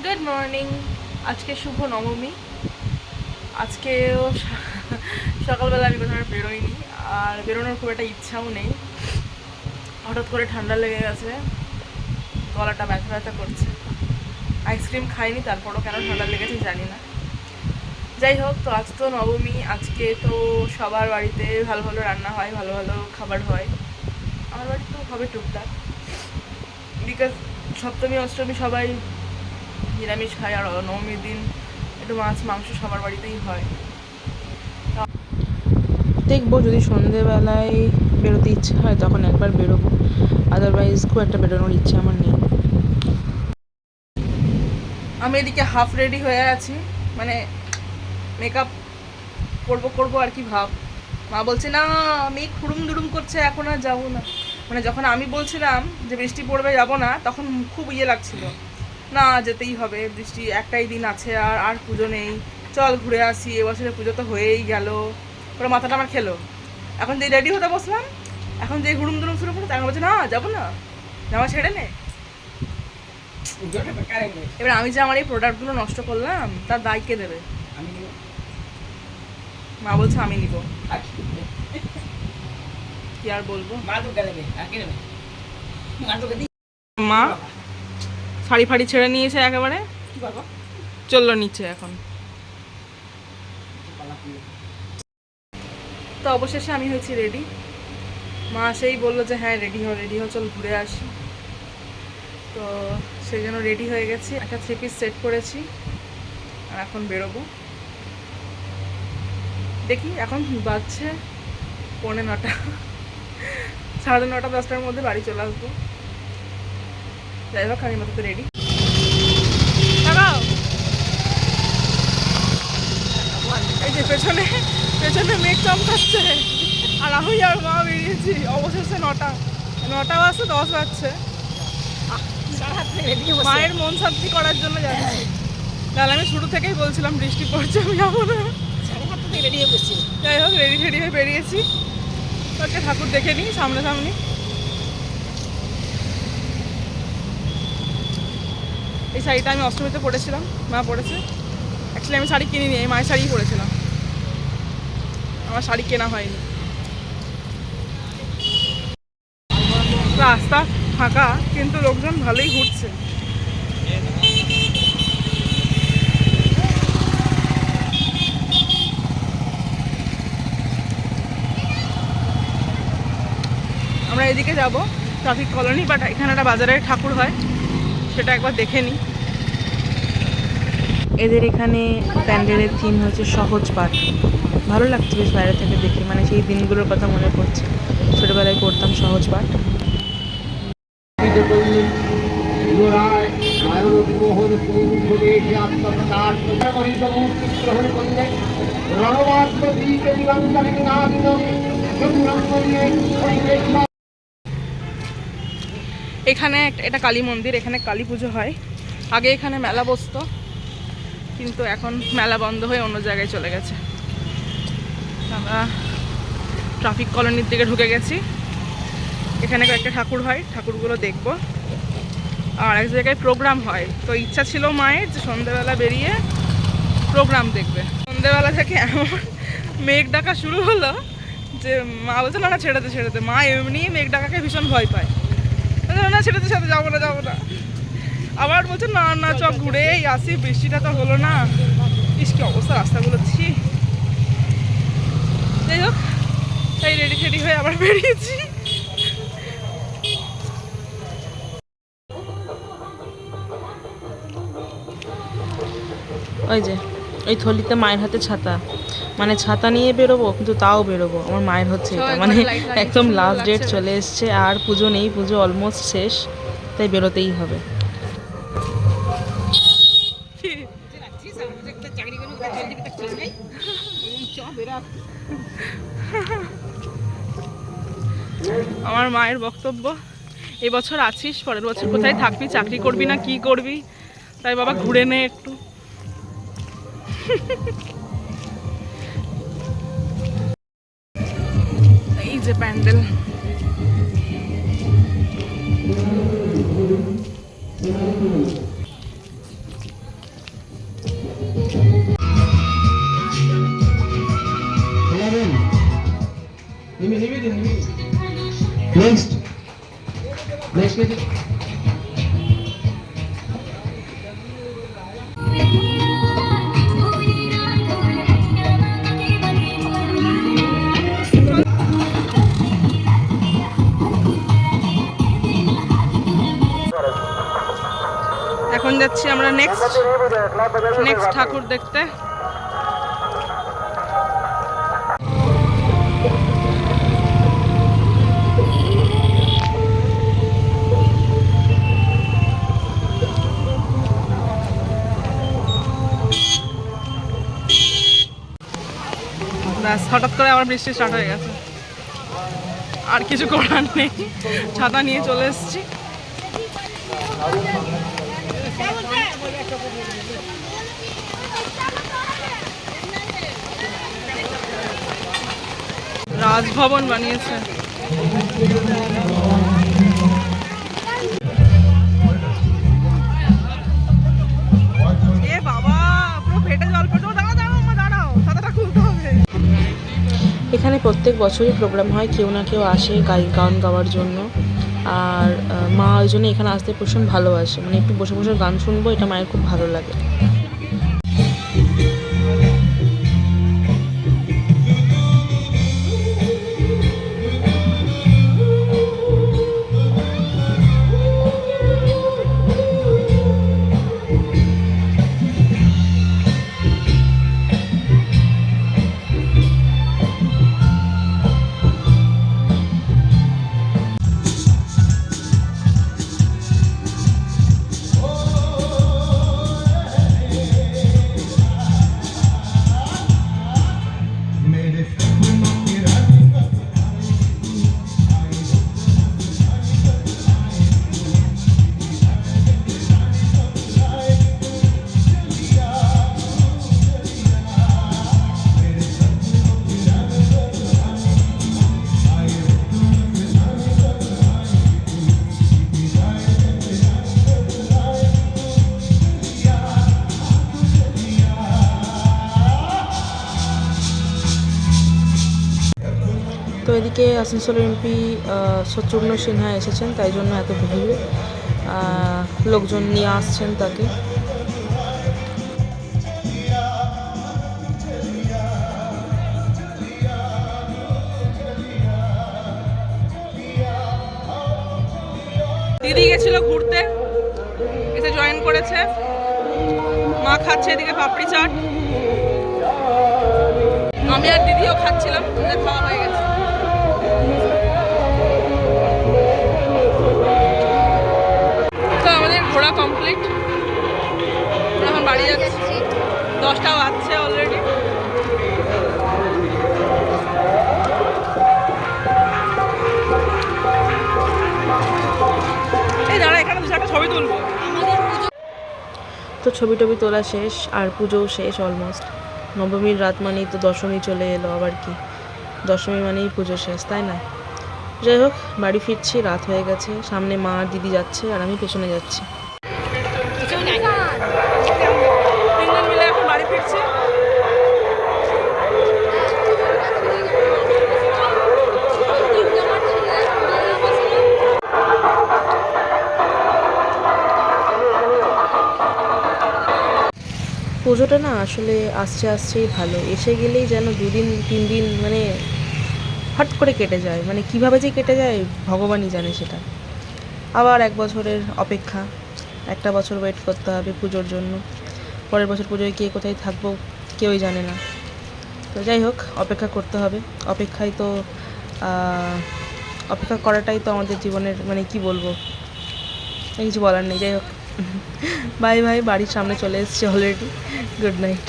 Good morning. আজকে শুভ নবমী। আজকেও সকালবেলা আমি কোথাও বেরোইনি, আর বেরোনোর খুব একটা ইচ্ছাও নেই। হঠাৎ করে ঠান্ডা লেগে গেছে, গলাটা ব্যথা ব্যথা করছে। আইসক্রিম খাইনি, তারপরও কেন ঠান্ডা লেগেছে জানি না। যাই হোক, তো আজ তো নবমী। আজকে তো সবার বাড়িতে ভালো ভালো রান্না হয়, ভালো ভালো খাবার হয়। আমার বাড়িতেও হবে টুকটাক, বিকজ সপ্তমী অষ্টমী সবাই নিরামিষ খায়, আর নবমীর দিন একটু মাছ মাংস সবার বাড়িতেই হয়। দেখবো যদি সন্ধেবেলায় বেরোতে ইচ্ছে হয় তখন একবার বেরোবো, আদারওয়াইজ খুব একটা বেরোনোর ইচ্ছে আমার নেই। আমি এদিকে হাফ রেডি হয়ে আছি, মানে মেকআপ করবো আর কি ভাব। মা বলছে না, মেঘ হুড়ুম দুড়ুম করছে, এখন আর যাবো না। মানে যখন আমি বলছিলাম যে বৃষ্টি পড়বে যাবো না, তখন খুব লাগছিল, না যেতেই হবে, বৃষ্টি একটাই দিন আছে, আর পুজো নেই, চল ঘুরে আসি, এবছরে পুজো তো হয়েই গেল। ওরা মাথাটা আমার খেলো। এখন যে রেডি হতে বসলাম, এখন যে হুড়ুম দুড়ুম শুরু করলো, তখন বলছে না যাবো না, জামা ছেড়ে নে। এবার আমি যে আমার এই প্রোডাক্টগুলো নষ্ট করলাম, তার দায় কে দেবে? মা বলছে আমি নিব। কি আর বলবো, মা শাড়ি ফাড়ি ছেড়ে নিয়েছে একেবারে, চললো নিচে এখন। তো অবশেষে আমি হয়েছি রেডি। মা সেই বললো যে হ্যাঁ রেডি হো চল ঘুরে আসি। তো সেই জন্য রেডি হয়ে গেছি, একটা 3 পিস সেট করেছি, আর এখন বেরোবো। দেখি এখন বাজছে 9:45, 9:30 10টার মধ্যে বাড়ি চলে আসবো। যাই হোক, আমি মতো রেডি। এই যে পেছনে মেঘ চমকাচ্ছে, আর আমি আর মা বেরিয়েছি। অবশেষে 9টা বাজছে, 10 বাজছে। মায়ের মন শান্তি করার জন্য যাচ্ছি। তাহলে আমি শুরু থেকেই বলছিলাম বৃষ্টি পড়ছে, আমি যাবো না। যাই হোক, রেডি হয়ে বেরিয়েছি। ওকে ঠাকুর দেখে নিই সামনাসামনি। এই শাড়িটা আমি অষ্টমীতে পরেছিলাম, মা পরেছে। অ্যাকচুয়ালি আমি শাড়ি কিনিনি, এই মায়ের শাড়িই পরেছিলাম, আমার শাড়ি কেনা হয়নি। রাস্তা ফাঁকা, কিন্তু লোকজন ভালোই ঘুরছে। আমরা এদিকে যাব ট্রাফিক কলোনি, বাট এখানে একটা বাজারের ঠাকুর হয়, সেটা একবার দেখে নিই। এদের এখানে প্যান্ডেলের থিম হচ্ছে সহজ পাঠ। ভালো লাগছে বেশ বাইরে থেকে দেখে, মানে সেই দিনগুলোর কথা মনে পড়ছে, ছোটোবেলায় করতাম সহজ পাঠ। এখানে এটা কালী মন্দির, এখানে কালী পুজো হয়। আগে এখানে মেলা বসতো, কিন্তু এখন মেলা বন্ধ হয়ে অন্য জায়গায় চলে গেছে। আমরা ট্রাফিক কলোনির দিকে ঢুকে গেছি। এখানে কয়েকটা ঠাকুর হয়, ঠাকুরগুলো দেখবো। আর এক জায়গায় প্রোগ্রাম হয়, তো ইচ্ছা ছিল মায়ের যে সন্ধ্যেবেলা বেরিয়ে প্রোগ্রাম দেখবে। সন্ধ্যেবেলা থেকে এমন মেঘ ডাকা শুরু হলো যে মা বলছিল না ছেড়ে দে। মা এমনি মেঘ ডাকাকে ভীষণ ভয় পায়, না ছেড়ে দে, সাথে যাবো না। আবার বলছে না চক ঘুরেই আসি, বৃষ্টিটা তো হলো না। ইস কি অবস্থা রাস্তাগুলো, ছি। যাই হোক, তাই রেডি হয়ে আবার বেরিয়েছি। ওই যে ওই থলিতে মায়ের হাতে ছাতা, মানে ছাতা নিয়ে বেরোবো, কিন্তু তাও বেরোবো। আমার মায়ের হচ্ছে এটা, মানে একদম লাস্ট ডেট চলে এসছে, আর পুজো নেই, পুজো অলমোস্ট শেষ, তাই বেরোতেই হবে। আমার মায়ের বক্তব্য, এবছর আছিস, পরের বছর কোথায় থাকবি, চাকরি করবি না কি করবি, তাই বাবা ঘুরে নে একটু। এই যে প্যান্ডেল, Next. Next, please. এখন যাচ্ছি আমরা নেক্সট ঠাকুর দেখতে। ব্যাস, হঠাৎ করে আবার বৃষ্টি স্টার্ট হয়ে গেছে, আর কিছু করার নেই, ছাতা নিয়ে চলে এসেছি। রাজভবন বানিয়েছে। এ বাবা, পুরো ফেটে জল পড়ছে। দাঁড়াও দাঁড়াও মা, দাঁড়াও, ছাতাটা খুলতে হবে। এখানে প্রত্যেক বছরই প্রোগ্রাম হয়, কেউ না কেউ আসে গান গাওয়ার জন্য। আর মা ওই জন্য এখানে আসতে ভীষণ ভালোবাসে, মানে একটু বসে বসে গান শুনবো, এটা মায়ের খুব ভালো লাগে। তো এদিকে আসানসোল এমপি শত্রুঘ্ন সিনহা এসেছেন, তাই জন্য এত ভিড়, লোকজন নিয়ে আসছেন তাকে। দিদি গেছিল ঘুরতে, এসে জয়েন করেছে। মা খাচ্ছে এদিকে পাপড়ি চাট, আমি আর দিদিও খাচ্ছিলাম, খাওয়া হয়ে গেছে। তো আমাদের ঘোরা কমপ্লিট, এখন বাড়ি যাচ্ছি। 10টা বাজছে অলরেডি। এই দাঁড়া, এখানে দু চারটা ছবি তুলবো। তো ছবি টবি তোলা শেষ, আর পুজোও শেষ অলমোস্ট। নবমীর রাত মানেই তো দশমী চলে এলো, আবার কি দশমী মানেই পুজো শেষ, তাই না? যাই হোক, বাড়ি ফিরছি, রাত হয়ে গেছে। সামনে মা আর দিদি যাচ্ছে, আর আমি পেছনে যাচ্ছি। তিনজন মিলে এখন বাড়ি ফিরছি। পুজোটা না আসলে আসছেই ভালো, এসে গেলেই যেন 2 দিন 3 দিন মানে হট করে কেটে যায়, মানে কিভাবে যে কেটে যায় ভগবানই জানে সেটা। আবার 1 বছরের অপেক্ষা, একটা বছর ওয়েট করতে হবে পুজোর জন্য। পরের বছর পুজোয় কে কোথায় থাকবো কেউই জানে না। তো যাই হোক, অপেক্ষা করতে হবে। অপেক্ষা করাটাই তো আমাদের জীবনের, মানে কি বলবো, কিছু বলার নেই। যাই হোক, বাই বাই, বাড়ির সামনে চলে এসেছি অলরেডি। Good night.